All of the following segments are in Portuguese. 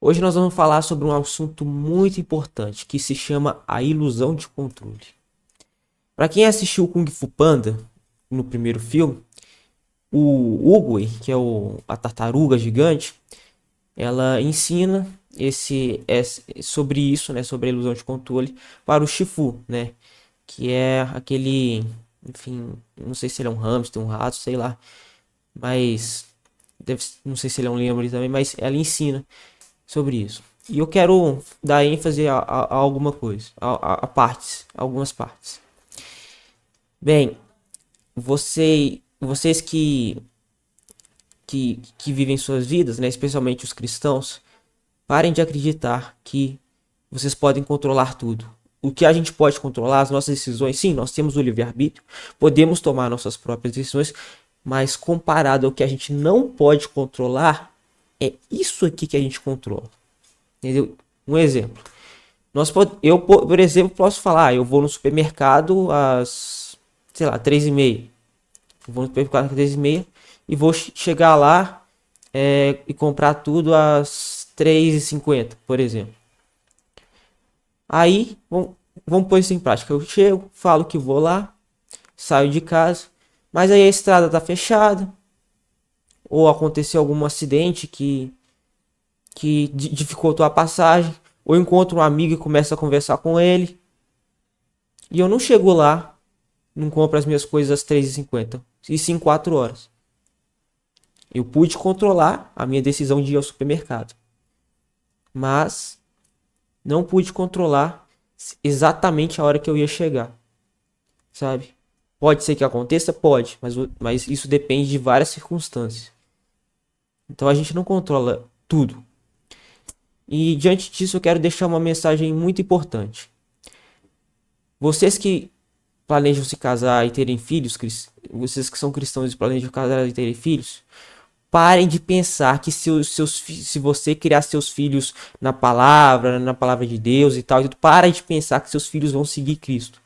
Hoje nós vamos falar sobre um assunto muito importante que se chama a ilusão de controle. Para quem assistiu Kung Fu Panda no primeiro filme, o Oogway, que é a tartaruga gigante, ela ensina sobre isso, né, sobre a ilusão de controle para o Shifu, né, que é aquele, enfim, não sei se ele é um hamster, um rato, sei lá, mas não sei se ele é um lembro também, mas ela ensina sobre isso. E eu quero dar ênfase a alguma coisa, a partes, algumas partes. Bem, vocês que vivem suas vidas, né, especialmente os cristãos, parem de acreditar que vocês podem controlar tudo. O que a gente pode controlar, as nossas decisões, sim, nós temos o livre-arbítrio, podemos tomar nossas próprias decisões, mas comparado ao que a gente não pode controlar, é isso aqui que a gente controla. Entendeu? Um exemplo. Eu, por exemplo, posso falar, eu vou no supermercado às, sei lá, 3h30. Eu vou no supermercado às 3h30 e vou chegar lá e comprar tudo às 3h50, por exemplo. Aí, vamos pôr isso em prática. Eu chego, falo que vou lá, saio de casa, mas aí a estrada tá fechada, ou aconteceu algum acidente que dificultou a passagem, ou encontro um amigo e começo a conversar com ele, e eu não chego lá, não compro as minhas coisas às 3h50, e sim 4 horas. Eu pude controlar a minha decisão de ir ao supermercado, mas não pude controlar exatamente a hora que eu ia chegar, sabe? Pode ser que aconteça? Pode, mas isso depende de várias circunstâncias. Então a gente não controla tudo. E diante disso eu quero deixar uma mensagem muito importante. Vocês que planejam se casar e terem filhos, vocês que são cristãos e planejam casar e terem filhos, parem de pensar que se você criar seus filhos na palavra de Deus e tal, parem de pensar que seus filhos vão seguir Cristo.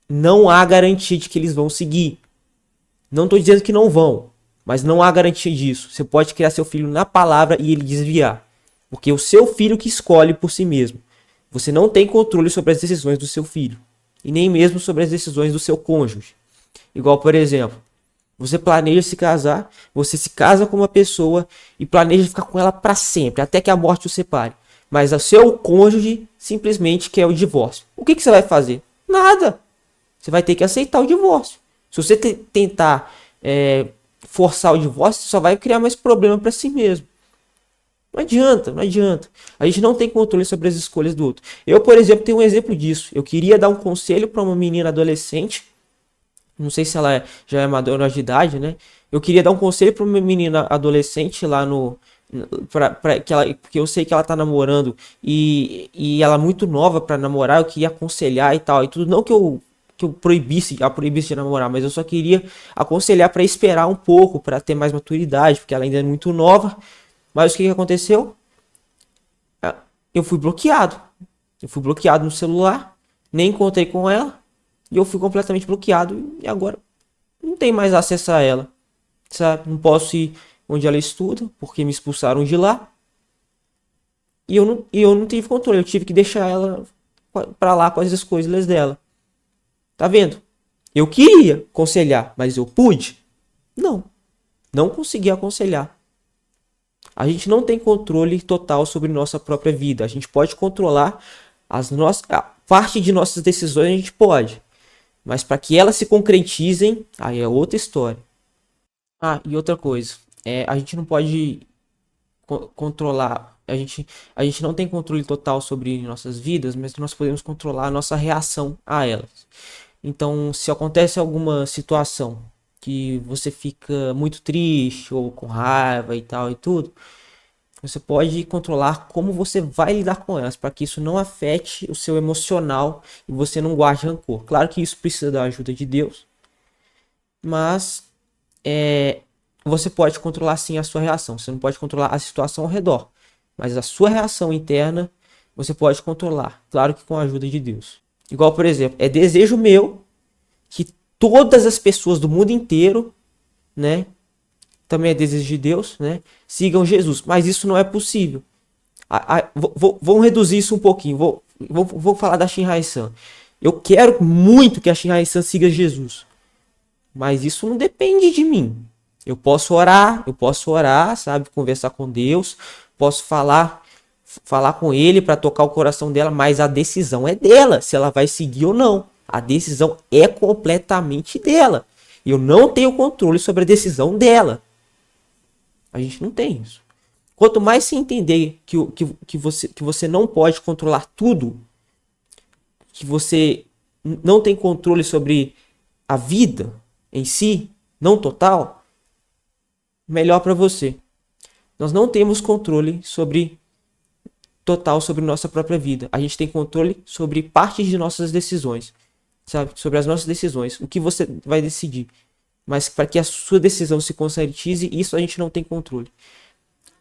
Não há garantia de que eles vão seguir. Não estou dizendo que não vão, mas não há garantia disso. Você pode criar seu filho na palavra e ele desviar. Porque é o seu filho que escolhe por si mesmo. Você não tem controle sobre as decisões do seu filho. E nem mesmo sobre as decisões do seu cônjuge. Igual, por exemplo, você planeja se casar, você se casa com uma pessoa e planeja ficar com ela para sempre, até que a morte o separe. Mas o seu cônjuge simplesmente quer o divórcio. O que você vai fazer? Nada. Você vai ter que aceitar o divórcio. Se você tentar forçar o divórcio, você só vai criar mais problema para si mesmo. Não adianta, não adianta. A gente não tem controle sobre as escolhas do outro. Eu, por exemplo, tenho um exemplo disso. Eu queria dar um conselho para uma menina adolescente. Não sei se ela já é maior de idade, né? Eu queria dar um conselho para uma menina adolescente lá no. Porque eu sei que ela tá namorando e ela é muito nova para namorar. Eu queria aconselhar e tal. E tudo. Não que eu proibisse de namorar, mas eu só queria aconselhar para esperar um pouco, para ter mais maturidade, porque ela ainda é muito nova. Mas o que aconteceu? Eu fui bloqueado. Eu fui bloqueado no celular, nem encontrei com ela, e eu fui completamente bloqueado, e agora não tem mais acesso a ela, sabe? Não posso ir onde ela estuda, porque me expulsaram de lá, e eu não tive controle, eu tive que deixar ela pra lá com as escolhas dela. Tá vendo? Eu queria aconselhar, mas eu pude? Não, não consegui aconselhar. A gente não tem controle total sobre nossa própria vida. A gente pode controlar a parte de nossas decisões, a gente pode. Mas para que elas se concretizem, aí é outra história. Ah, e outra coisa. A gente não pode controlar. A gente não tem controle total sobre nossas vidas, mas nós podemos controlar a nossa reação a elas. Então, se acontece alguma situação que você fica muito triste ou com raiva e tal e tudo, você pode controlar como você vai lidar com elas, para que isso não afete o seu emocional e você não guarde rancor. Claro que isso precisa da ajuda de Deus, mas você pode controlar sim a sua reação. Você não pode controlar a situação ao redor, mas a sua reação interna você pode controlar. Claro que com a ajuda de Deus. Igual, por exemplo, é desejo meu que todas as pessoas do mundo inteiro, né, também é desejo de Deus, né, sigam Jesus. Mas isso não é possível. Vamos reduzir isso um pouquinho. Vou falar da Shin Rae-san. Eu quero muito que a Shin Rae-san siga Jesus. Mas isso não depende de mim. Eu posso orar, sabe? Conversar com Deus. Posso falar com ele para tocar o coração dela. Mas a decisão é dela, se ela vai seguir ou não. A decisão é completamente dela. Eu não tenho controle sobre a decisão dela. A gente não tem isso. Quanto mais se entender que você não pode controlar tudo, que você não tem controle sobre a vida em si, não total, melhor para você. Nós não temos controle total sobre nossa própria vida. A gente tem controle sobre parte de nossas decisões, sabe? Sobre as nossas decisões, o que você vai decidir. Mas para que a sua decisão se concretize, isso a gente não tem controle.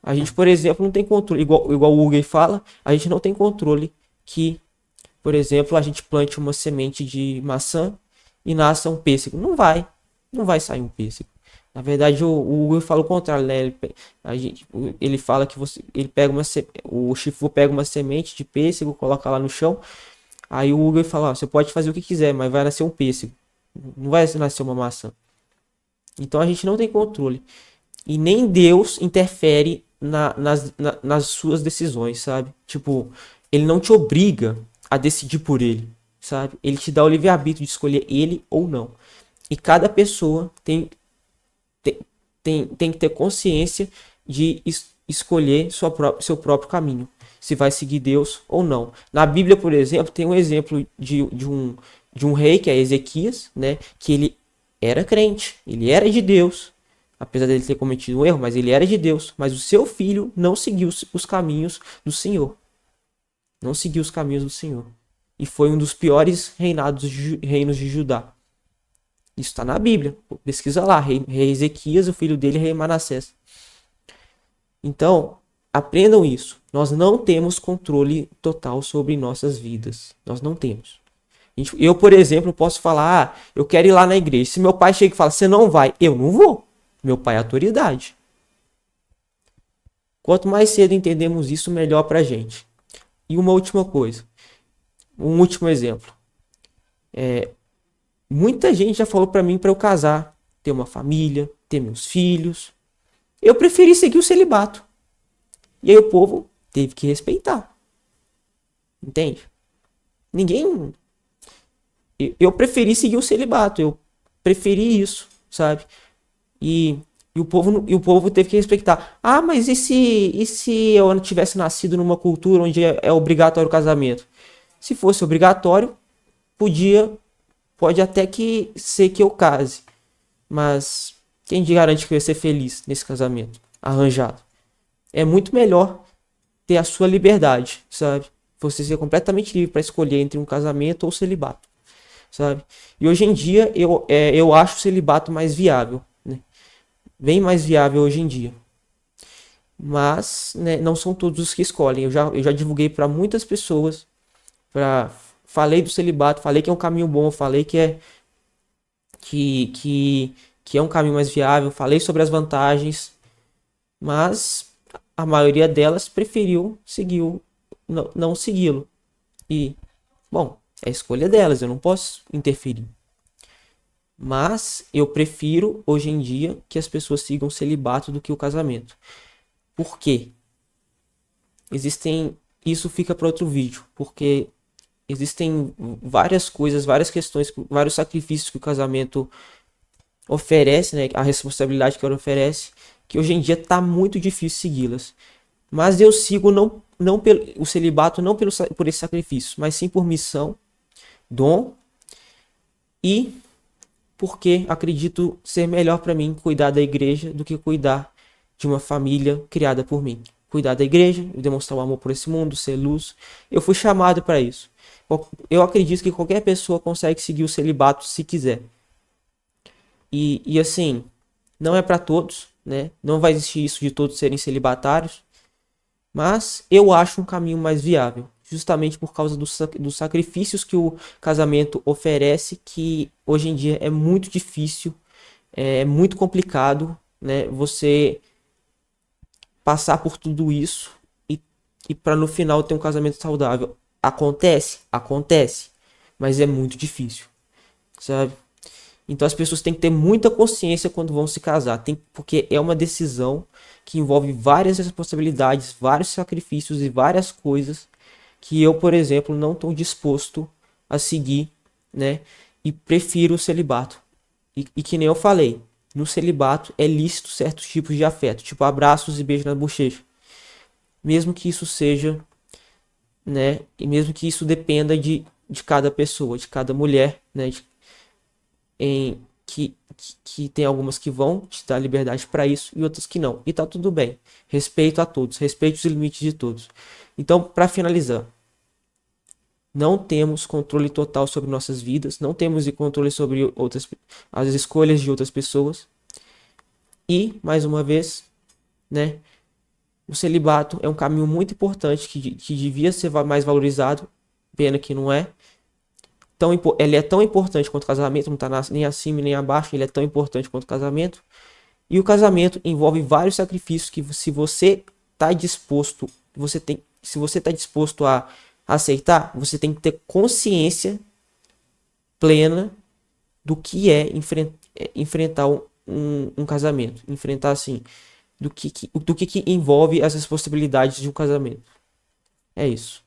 A gente, por exemplo, não tem controle, igual o Hugo fala, a gente não tem controle que, por exemplo, a gente plante uma semente de maçã e nasça um pêssego. Não vai sair um pêssego. Na verdade, o Hugo fala o contrário, né? Ele fala que o Shifu pega uma semente de pêssego, coloca lá no chão, aí o Hugo fala, ó, você pode fazer o que quiser, mas vai nascer um pêssego. Não vai nascer uma maçã. Então a gente não tem controle. E nem Deus interfere nas suas decisões, sabe? Tipo, ele não te obriga a decidir por ele, sabe? Ele te dá o livre-arbítrio de escolher ele ou não. E cada pessoa tem que ter consciência de escolher seu próprio caminho. Se vai seguir Deus ou não. Na Bíblia, por exemplo, tem um exemplo de um rei, que é Ezequias, né? Que ele era crente, ele era de Deus. Apesar dele ter cometido um erro, mas ele era de Deus. Mas o seu filho não seguiu os caminhos do Senhor. Não seguiu os caminhos do Senhor. E foi um dos piores reinos de Judá. Isso está na Bíblia. Pesquisa lá. Rei Ezequias, o filho dele, rei Manassés. Então, aprendam isso. Nós não temos controle total sobre nossas vidas. Nós não temos. Eu, por exemplo, posso falar, eu quero ir lá na igreja. Se meu pai chega e fala, você não vai, eu não vou. Meu pai é autoridade. Quanto mais cedo entendemos isso, melhor pra gente. E uma última coisa. Um último exemplo. Muita gente já falou pra mim pra eu casar, ter uma família, ter meus filhos. Eu preferi seguir o celibato. E aí o povo teve que respeitar. Entende? Eu preferi seguir o celibato. Eu preferi isso, sabe? E o povo teve que respeitar. Ah, mas e se eu não tivesse nascido numa cultura onde é obrigatório o casamento? Se fosse obrigatório, pode até que ser que eu case. Mas quem garante que eu ia ser feliz nesse casamento arranjado? É muito melhor ter a sua liberdade, sabe? Você ser completamente livre para escolher entre um casamento ou celibato, sabe? E hoje em dia eu acho o celibato mais viável. Bem mais viável hoje em dia. Mas, né, não são todos os que escolhem. Eu já divulguei para muitas pessoas. Falei do celibato, falei que é um caminho bom, falei que é um caminho mais viável, falei sobre as vantagens. Mas a maioria delas preferiu não segui-lo. E, bom, é a escolha delas, eu não posso interferir. Mas eu prefiro, hoje em dia, que as pessoas sigam o celibato do que o casamento. Por quê? Isso fica para outro vídeo. Porque existem várias coisas, várias questões, vários sacrifícios que o casamento oferece, né? A responsabilidade que ele oferece, que hoje em dia está muito difícil segui-las. Mas eu sigo o celibato não por esse sacrifício, mas sim por missão, dom e porque acredito ser melhor para mim cuidar da igreja do que cuidar de uma família criada por mim. Cuidar da igreja, demonstrar o amor por esse mundo, ser luz. Eu fui chamado para isso. Eu acredito que qualquer pessoa consegue seguir o celibato se quiser. E assim, não é para todos, né? Não vai existir isso de todos serem celibatários. Mas eu acho um caminho mais viável. Justamente por causa dos sacrifícios que o casamento oferece, que hoje em dia é muito difícil, é muito complicado, né? Você passar por tudo isso e para no final ter um casamento saudável. Acontece? Acontece, mas é muito difícil, sabe? Então as pessoas têm que ter muita consciência quando vão se casar, porque é uma decisão que envolve várias responsabilidades, vários sacrifícios e várias coisas que eu, por exemplo, não estou disposto a seguir, né? E prefiro o celibato. E que nem eu falei, no celibato é lícito certos tipos de afeto, tipo abraços e beijos na bochecha, mesmo que isso seja, né? E mesmo que isso dependa de cada pessoa, de cada mulher, né? Que tem algumas que vão te dar liberdade para isso e outras que não. E tá tudo bem. Respeito a todos, respeito os limites de todos. Então, para finalizar, não temos controle total sobre nossas vidas, não temos controle sobre as escolhas de outras pessoas. E, mais uma vez, né, o celibato é um caminho muito importante que devia ser mais valorizado, pena que não é. Ele é tão importante quanto o casamento, não está nem acima nem abaixo, ele é tão importante quanto o casamento. E o casamento envolve vários sacrifícios que se você está disposto, se você está disposto a aceitar, você tem que ter consciência plena do que é enfrentar um casamento, enfrentar assim, do que envolve as responsabilidades de um casamento. É isso.